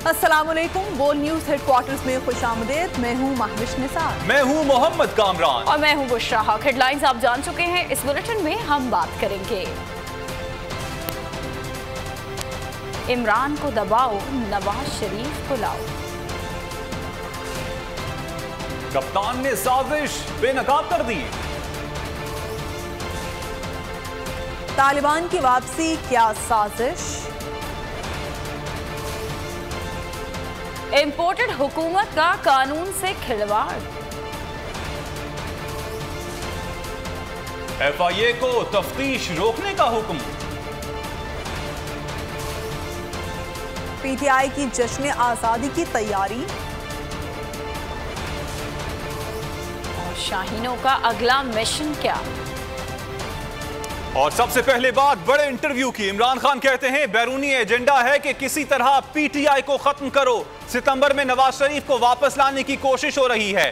अस्सलामुअलैकुम। बोल news headquarters में खुशामदीद। मैं हूँ महविश निसार। मैं हूँ मोहम्मद कामरान और मैं हूँ बुशरा हक। हेडलाइंस आप जान चुके हैं। इस बुलेटिन में हम बात करेंगे, इमरान को दबाओ, नवाज शरीफ को लाओ। कप्तान ने साजिश बेनकाब कर दी। तालिबान की वापसी क्या साजिश? इंपोर्टेड हुकूमत का कानून से खिलवाड़। FIA को तफ्तीश रोकने का हुक्म। PTI की जश्न आजादी की तैयारी। और शाहीनों का अगला मिशन क्या? और सबसे पहले बात बड़े इंटरव्यू की। इमरान खान कहते हैं बैरूनी एजेंडा है कि किसी तरह PTI को खत्म करो। सितंबर में नवाज शरीफ को वापस लाने की कोशिश हो रही है।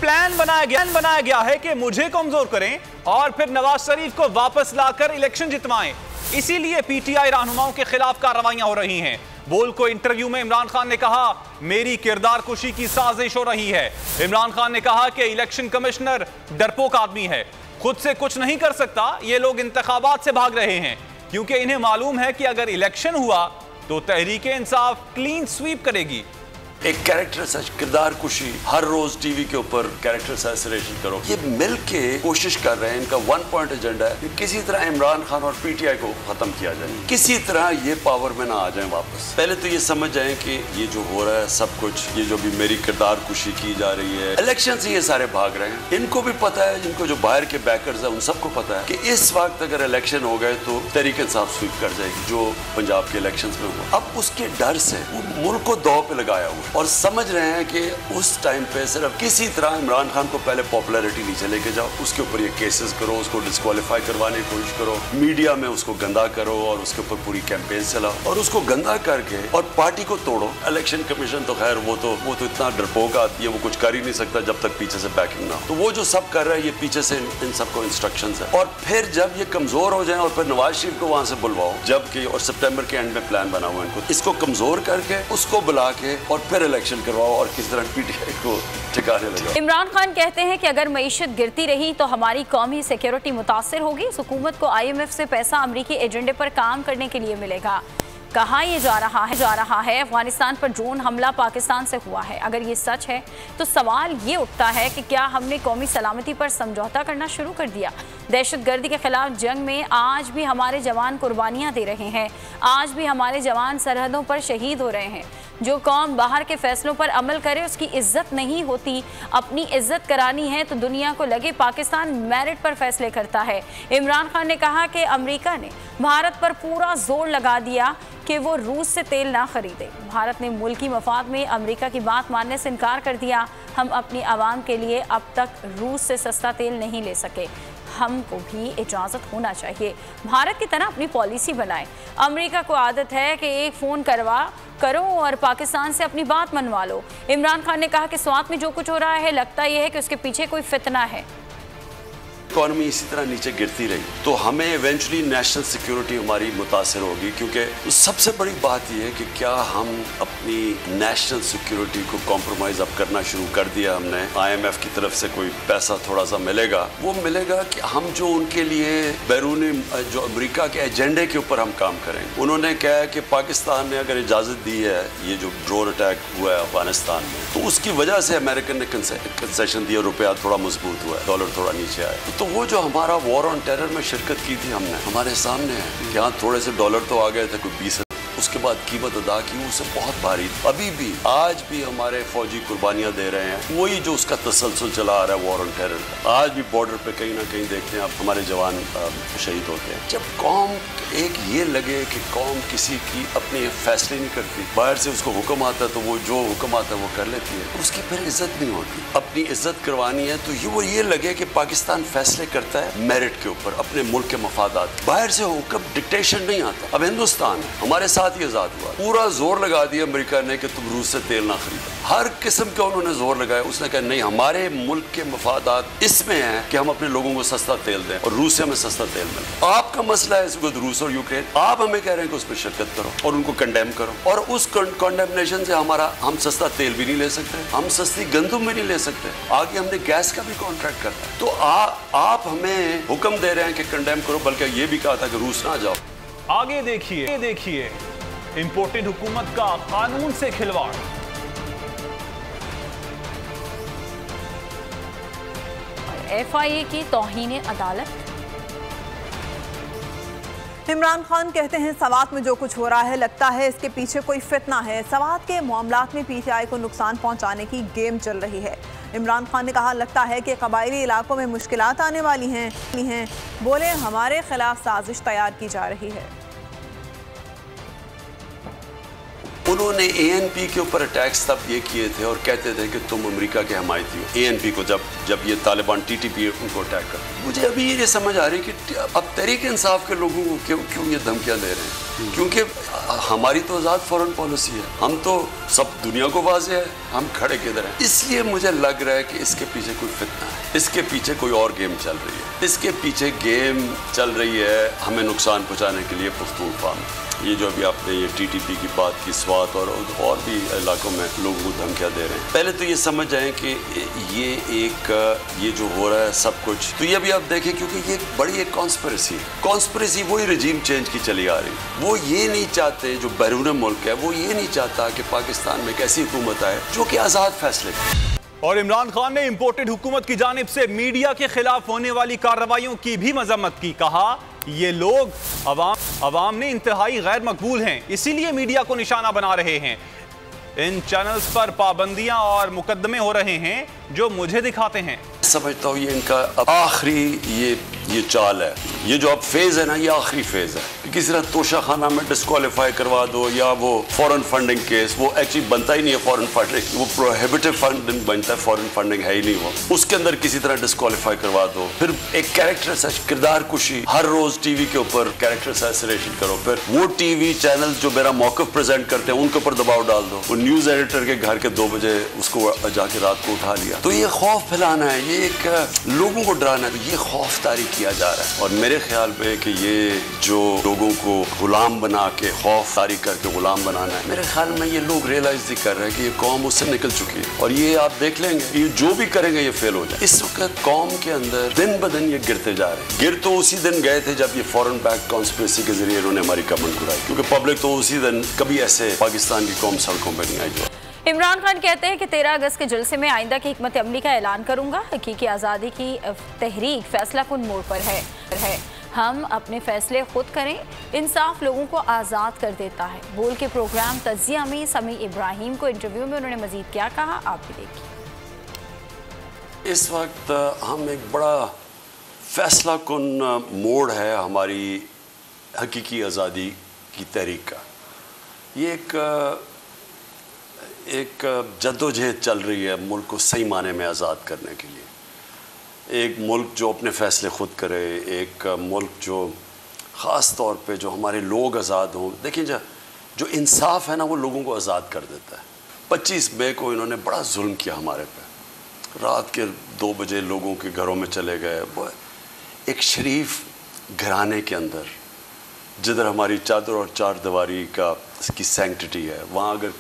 प्लान बनाया गया है कि मुझे कमजोर करें और फिर नवाज शरीफ को वापस लाकर इलेक्शन जितवाएं। इसीलिए PTI रहनुमाओं के खिलाफ कार्रवाइयां हो रही हैं। बोल को इंटरव्यू में इमरान खान ने कहा, मेरी किरदार कुशी की साजिश हो रही है। इमरान खान ने कहा कि इलेक्शन कमिश्नर डरपोक आदमी है, खुद से कुछ नहीं कर सकता। ये लोग इंतखाबात से भाग रहे हैं क्योंकि इन्हें मालूम है कि अगर इलेक्शन हुआ तो तहरीक इंसाफ क्लीन स्वीप करेगी। एक कैरेक्टर सच किरदार कुशी, हर रोज टीवी के ऊपर कैरेक्टर असैसिनेशन करो, ये मिल के कोशिश कर रहे हैं। इनका वन पॉइंट एजेंडा है कि किसी तरह इमरान खान और PTI को खत्म किया जाए, किसी तरह ये पावर में ना आ जाए वापस। पहले तो ये समझ जाए कि ये जो हो रहा है सब कुछ, ये जो भी मेरी किरदार कुशी की जा रही है, इलेक्शन से ये सारे भाग रहे हैं। इनको भी पता है, इनको जो बाहर के बैकर्स है उन सबको पता है कि इस वक्त अगर इलेक्शन हो गए तो तहरीक इंसाफ स्वीप कर जाएगी, जो पंजाब के इलेक्शन में हुआ। अब उसके डर से वो मुल्क को दौ पे लगाया हुआ और समझ रहे हैं कि उस टाइम पे सिर्फ किसी तरह इमरान खान को पहले पॉपुलैरिटी नीचे लेके जाओ, उसके ऊपर ये केसेस करो, उसको डिस्क्वालीफाई करवाने की कोशिश करो, मीडिया में उसको गंदा करो और उसके ऊपर पूरी कैंपेन चलाओ और उसको गंदा करके और पार्टी को तोड़ो। इलेक्शन कमीशन तो खैर वो तो इतना डरपोक आती है, वो कुछ कर ही नहीं सकता जब तक पीछे से बैकिंग ना हो। तो वो जो सब कर रहा है ये पीछे से इन सबको इंस्ट्रक्शंस है। और फिर जब ये कमजोर हो जाए और फिर नवाज शरीफ को वहां से बुलवाओ, जबकि और सितंबर के एंड में प्लान बना हुआ है इनको, इसको कमजोर करके उसको बुला के और फिर इलेक्शन करवाओ और किस तरह PTI को ठिकाने लगाओ। इमरान खान कहते हैं कि अगर मईशत गिरती रही तो हमारी कौमी सिक्योरिटी मुतासिर होगी। इस हुकूमत को IMF से पैसा अमरीकी एजेंडे पर काम करने के लिए मिलेगा। कहाँ ये जा रहा है? अफगानिस्तान पर ड्रोन हमला पाकिस्तान से हुआ है। अगर ये सच है तो सवाल ये उठता है कि क्या हमने कौमी सलामती पर समझौता करना शुरू कर दिया? दहशतगर्दी के खिलाफ जंग में आज भी हमारे जवान कुर्बानियाँ दे रहे हैं, आज भी हमारे जवान सरहदों पर शहीद हो रहे हैं। जो कौम बाहर के फैसलों पर अमल करे उसकी इज्जत नहीं होती। अपनी इज्जत करानी है तो दुनिया को लगे पाकिस्तान मेरिट पर फैसले करता है। इमरान खान ने कहा कि अमेरिका ने भारत पर पूरा जोर लगा दिया कि वो रूस से तेल ना खरीदे। भारत ने मुल्की मफाद में अमेरिका की बात मानने से इनकार कर दिया। हम अपनी आवाम के लिए अब तक रूस से सस्ता तेल नहीं ले सके, हमको भी इजाज़त होना चाहिए। भारत की तरह अपनी पॉलिसी बनाए। अमेरिका को आदत है कि एक फ़ोन करो और पाकिस्तान से अपनी बात मनवा लो। इमरान खान ने कहा कि स्वात में जो कुछ हो रहा है लगता यह है कि उसके पीछे कोई फितना है। इकॉनमी इसी तरह नीचे गिरती रही तो हमें इवेंचुअली नेशनल सिक्योरिटी हमारी मुतासर होगी, क्योंकि सबसे बड़ी बात यह है कि क्या हम अपनी नेशनल सिक्योरिटी को कॉम्प्रोमाइज़ अब करना शुरू कर दिया हमने। IMF की तरफ से कोई पैसा थोड़ा सा मिलेगा, वो मिलेगा कि हम जो उनके लिए बैरूनी जो अमेरिका के एजेंडे के ऊपर हम काम करेंगे। उन्होंने कहा कि पाकिस्तान ने अगर इजाज़त दी है ये जो ड्रोन अटैक हुआ है अफगानिस्तान में, तो उसकी वजह से अमेरिकन ने कंसेशन दिया, रुपया थोड़ा मजबूत हुआ है, डॉलर थोड़ा नीचे आया। तो वो जो हमारा वॉर ऑन टेरर में शिरकत की थी हमने, हमारे सामने है। यहाँ थोड़े से डॉलर तो आ गए थे, कोई 20, उसके बाद कीमत अदा की उससे बहुत भारी। अभी भी आज भी हमारे फौजी कुर्बानियां दे रहे हैं, वही जो उसका तसलसल चला आ रहा है वॉर ऑन टेरर। आज भी बॉर्डर पे कहीं ना कहीं देखते हैं आप हमारे जवान शहीद होते हैं। जब कौम एक ये लगे कि कौम किसी की अपने फैसले नहीं करती, बाहर से उसको हुक्म आता है तो वो जो हुक्म आता है वो कर लेती है, उसकी फिर इज्जत नहीं होती। अपनी इज्जत करवानी है तो वो ये लगे कि पाकिस्तान फैसले करता है मेरिट के ऊपर, अपने मुल्क के मफादात। बाहर से हुक्म डिक्टेशन नहीं आता। अब हिंदुस्तान है हमारे साथ ही आजाद हुआ, पूरा जोर लगा दिया अमेरिका ने कि तुम रूस से तेल ना खरीदो। हर किस्म का उन्होंने जोर लगाया। उसने कहा नहीं, हमारे मुल्क के मफादात इसमें हैं कि हम अपने लोगों को सस्ता तेल दें और रूस से हमें सस्ता तेल मिले। आपका मसला है इस वक्त रूस और यूक्रेन, आप हमें कह रहे हैं कि उस पर शिरकत करो और उनको कंडेम करो, और उस कंडेमनेशन से हम सस्ता तेल भी नहीं ले सकते, हम सस्ती गंदम भी नहीं ले सकते, आगे हमने गैस का भी कॉन्ट्रैक्ट करना है। तो आप हमें हुक्म दे रहे हैं कि कंडेम करो, बल्कि ये भी कहा था कि रूस ना जाओ। आगे देखिए इंपोर्टेड हुकूमत का कानून से खिलवाड़। FIA की तौहीन अदालत। इमरान खान कहते हैं सवात में जो कुछ हो रहा है लगता है इसके पीछे कोई फितना है। सवात के मामलात में PTI को नुकसान पहुंचाने की गेम चल रही है। इमरान खान ने कहा लगता है कि कबायली इलाकों में मुश्किलात आने वाली हैं। बोले हमारे खिलाफ साजिश तैयार की जा रही है। उन्होंने ANP के ऊपर अटैक्स तब ये किए थे और कहते थे कि तुम अमेरिका के हमायती हो। ANP को जब ये तालिबान TTP उनको अटैक कर, मुझे अभी ये समझ आ रही है कि अब तहरीक इंसाफ के लोगों को क्यों ये धमकियां दे रहे हैं, क्योंकि हमारी तो आज़ाद फॉरेन पॉलिसी है, हम तो सब दुनिया को वाज़े है हम खड़े किधर हैं। इसलिए मुझे लग रहा है कि इसके पीछे कोई फितना है, इसके पीछे कोई और गेम चल रही है, इसके पीछे गेम चल रही है हमें नुकसान पहुँचाने के लिए पुख्तूनख्वा में। ये जो अभी आपने ये TTP की बात की, स्वात और भी इलाकों में लोगों को धमकियां दे रहे हैं। पहले तो ये समझ जाएं कि ये जो हो रहा है सब कुछ, तो ये भी आप देखें क्योंकि ये बड़ी एक कॉन्स्पिरेसी वही रजीम चेंज की चली आ रही है। वो ये नहीं चाहते, जो बैरून मुल्क है वो ये नहीं चाहता कि पाकिस्तान में एक ऐसी हुकूमत आए जो कि आज़ाद फैसले करे। और इमरान खान ने इंपोर्टेड हुकूमत की जानिब से मीडिया के खिलाफ होने वाली कार्रवाइयों की भी मजम्मत की। कहा ये लोग अवाम ने इंतहाई गैर मकबूल हैं, इसीलिए मीडिया को निशाना बना रहे हैं। इन चैनल्स पर पाबंदियां और मुकदमे हो रहे हैं जो मुझे दिखाते हैं। समझता हूँ ये इनका आखिरी ये चाल है, ये जो अब फेज है ना, ये आखिरी फेज है कि किसी तरह तोशा खाना में डिस्क्वालीफाई करवा दो, या वो फॉरेन फंडिंग केस, वो एक्चुअली बनता ही नहीं है फॉरेन फंडिंग, वो प्रोहिबिटिव फंडिंग बनता है, फॉरेन फंडिंग है ही नहीं वो, उसके अंदर किसी तरह डिस्क्वालीफाई करवा दो। फिर एक कैरेक्टर किरदार कुशी, हर रोज टीवी के ऊपर कैरेक्टर असैसिनेशन करो, फिर वो टीवी चैनल जो मेरा मौक़िफ़ प्रेजेंट करते हैं उनके ऊपर दबाव डाल दो, वो न्यूज एडिटर के घर के 2 बजे उसको जाके रात को उठा लिया। तो ये खौफ फैलाना है, ये एक लोगों को डराना है, तो ये खौफ तारी किया जा रहा है। और मेरे ख्याल में कि ये जो लोगों को गुलाम बना के खौफ तारी करके गुलाम बनाना है, मेरे ख्याल में ये लोग रियलाइज नहीं कर रहे हैं कि ये कौम उससे निकल चुकी है, और ये आप देख लेंगे ये जो भी करेंगे ये फेल हो जाए। इस वक्त कौम के अंदर दिन ब दिन ये गिरते जा रहे हैं। गिर तो उसी दिन गए थे जब ये फॉरेन बैक कॉन्स्पिरेसी के जरिए इन्होंने हमारी कमर उड़ाई, क्योंकि पब्लिक तो उसी दिन कभी ऐसे पाकिस्तान की कौम सड़कों पर नहीं आई। इमरान खान कहते हैं कि 13 अगस्त के जलसे में आइंदा की हिकमत अमली का ऐलान करूंगा। हकीकी आज़ादी की तहरीक फैसला कुन मोड़ पर है। हम अपने फैसले खुद करें, इंसाफ लोगों को आज़ाद कर देता है। बोल के प्रोग्राम तजिया में समी इब्राहिम को इंटरव्यू में उन्होंने मजीद क्या कहा, आप भी देखिए। इस वक्त हम एक बड़ा फैसला कुन मोड़ है हमारी हकीकी आज़ादी की तहरीक का। ये एक जद्दोजहद चल रही है मुल्क को सही माने में आज़ाद करने के लिए। एक मुल्क जो अपने फ़ैसले ख़ुद करे, एक मुल्क जो ख़ास तौर पे जो हमारे लोग आज़ाद हों। देखिए जो इंसाफ है ना वो लोगों को आज़ाद कर देता है। 25 मई को इन्होंने बड़ा जुल्म किया हमारे पे, रात के 2 बजे लोगों के घरों में चले गए। वो एक शरीफ घराने के अंदर जिधर हमारी चादर और चार दीवारी की सैंक्टिटी है, वहाँ अगर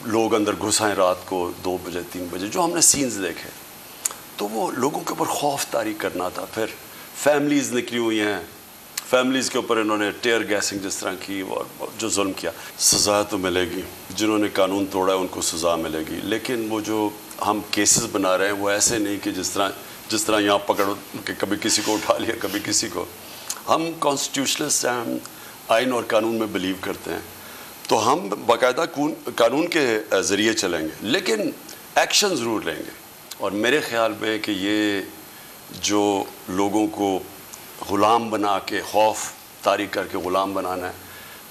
लोग अंदर घुस आए रात को 2 बजे 3 बजे, जो हमने सीन्स देखे, तो वो लोगों के ऊपर खौफ तारी करना था। फिर फैमिलीज़ निकली हुई हैं, फैमिलीज़ के ऊपर इन्होंने टेयर गैसिंग जिस तरह की और जो जुल्म किया, सज़ा तो मिलेगी। जिन्होंने कानून तोड़ा है उनको सज़ा मिलेगी, लेकिन वो जो हम केसेस बना रहे हैं वो ऐसे नहीं कि जिस तरह यहाँ पकड़ के कभी किसी को उठा लिया कभी किसी को। हम कॉन्स्टिट्यूशनलिस्ट हैं, हम आइन और कानून में बिलीव करते हैं, तो हम बाकायदा कानून के ज़रिए चलेंगे, लेकिन एक्शन ज़रूर लेंगे। और मेरे ख़्याल में कि ये जो लोगों को ग़ुलाम बना के खौफ तारी करके ग़ुलाम बनाना है,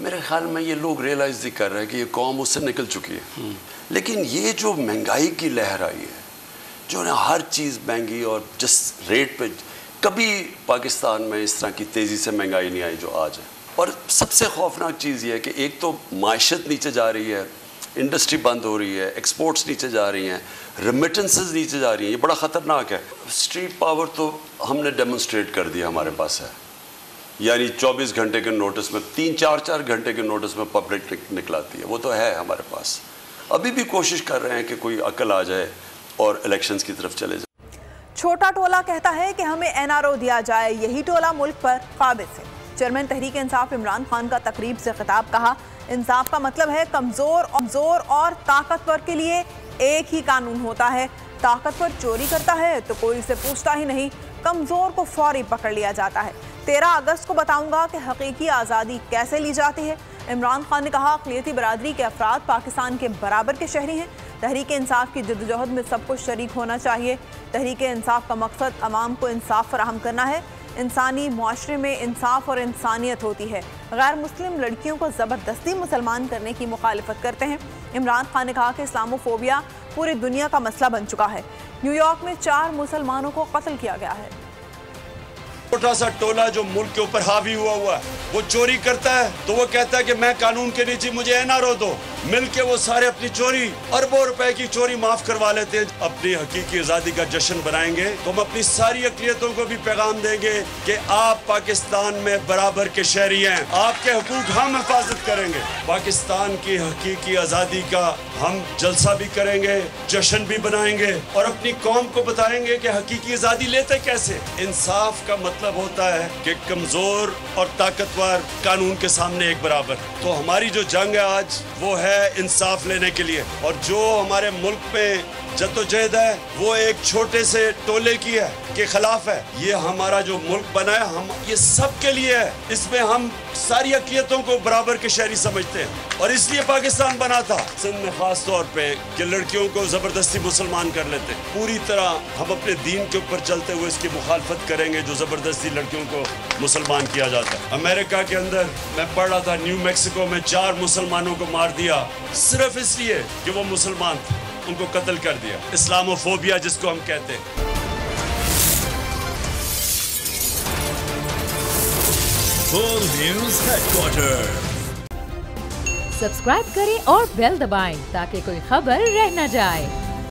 मेरे ख़्याल में ये लोग रियलाइज़ नहीं कर रहे हैं कि ये कौम उससे निकल चुकी है। लेकिन ये जो महंगाई की लहर आई है, जो ना हर चीज़ महंगी, और जिस रेट पे कभी पाकिस्तान में इस तरह की तेज़ी से महंगाई नहीं आई जो आज है। और सबसे खौफनाक चीज़ ये है कि एक तो माइशत नीचे जा रही है, इंडस्ट्री बंद हो रही है, एक्सपोर्ट्स नीचे जा रही हैं, रेमिटेंसेस नीचे जा रही हैं, ये बड़ा ख़तरनाक है। स्ट्रीट पावर तो हमने डेमोन्स्ट्रेट कर दिया, हमारे पास है, यानी 24 घंटे के नोटिस में 3-4 घंटे के नोटिस में पब्लिक निकलाती है, वो तो है हमारे पास। अभी भी कोशिश कर रहे हैं कि कोई अकल आ जाए और इलेक्शंस की तरफ चले जाए। छोटा टोला कहता है कि हमें एनआरओ दिया जाए, यही टोला मुल्क पर काबिज है। चेयरमैन तहरीक इंसाफ इमरान खान का तकरीब से खिताब, कहा इंसाफ का मतलब है कमजोर और ताकतवर के लिए एक ही कानून होता है। ताकतवर चोरी करता है तो कोई उसे पूछता ही नहीं, कमजोर को फौरी पकड़ लिया जाता है। 13 अगस्त को बताऊंगा कि हकीकी आज़ादी कैसे ली जाती है। इमरान खान ने कहा अक़लियती बरादरी के अफराद पाकिस्तान के बराबर के शहरी हैं। तहरीक इंसाफ की जद्दोजहद में सब कुछ शरीक होना चाहिए। तहरीक इंसाफ का मकसद अवाम को इंसाफ फराहम करना है। इंसानी मुआशरे में इंसाफ और इंसानियत होती है। गैर मुस्लिम लड़कियों को ज़बरदस्ती मुसलमान करने की मुखालिफत करते हैं। इमरान खान ने कहा कि इस्लामोफोबिया पूरी दुनिया का मसला बन चुका है। न्यूयॉर्क में 4 मुसलमानों को कत्ल किया गया है। छोटा सा टोला जो मुल्क के ऊपर हावी हुआ है, वो चोरी करता है तो वो कहता है कि मैं कानून के नीचे, मुझे एनआरओ दो। मिलके वो सारे अपनी चोरी, अरबों रुपए की चोरी माफ करवा लेते हैं। अपनी हकीकी आज़ादी का जश्न बनाएंगे तो हम अपनी सारी अक़लियतों को भी पैगाम देंगे कि आप पाकिस्तान में बराबर के शहरी हैं, आपके हुकूक हम हिफाजत करेंगे। पाकिस्तान की हकीकी आज़ादी का हम जलसा भी करेंगे, जश्न भी बनाएंगे और अपनी कौम को बताएंगे कि हकीकी आज़ादी लेते कैसे। इंसाफ का मतलब होता है कि कमजोर और ताकतवर कानून के सामने एक बराबर। तो हमारी जो जंग है आज, वो है इंसाफ लेने के लिए। और जो हमारे मुल्क में जद्दोजहद है वो एक छोटे से टोले की है के खिलाफ है। ये हमारा जो मुल्क बना है, हम ये सब के लिए है। इसमें हम सारी अक़लियतों को बराबर के शहरी समझते हैं और इसलिए पाकिस्तान बना था। सिंध में खास तौर पे कि लड़कियों को ज़बरदस्ती मुसलमान कर लेते। पूरी तरह हम अपने दीन के ऊपर चलते हुए इसकी मुखालफत करेंगे जो ज़बरदस्ती लड़कियों को मुसलमान किया जाता है। अमेरिका के अंदर मैं पढ़ रहा था, न्यू मैक्सिको में 4 मुसलमानों को मार दिया सिर्फ इसलिए कि वो मुसलमान थे, उनको कत्ल कर दिया। इस्लामोफोबिया जिसको हम कहते हैं। फुल न्यूज़ हेडक्वार्टर सब्सक्राइब करें और बेल दबाएं ताकि कोई खबर रह न जाए।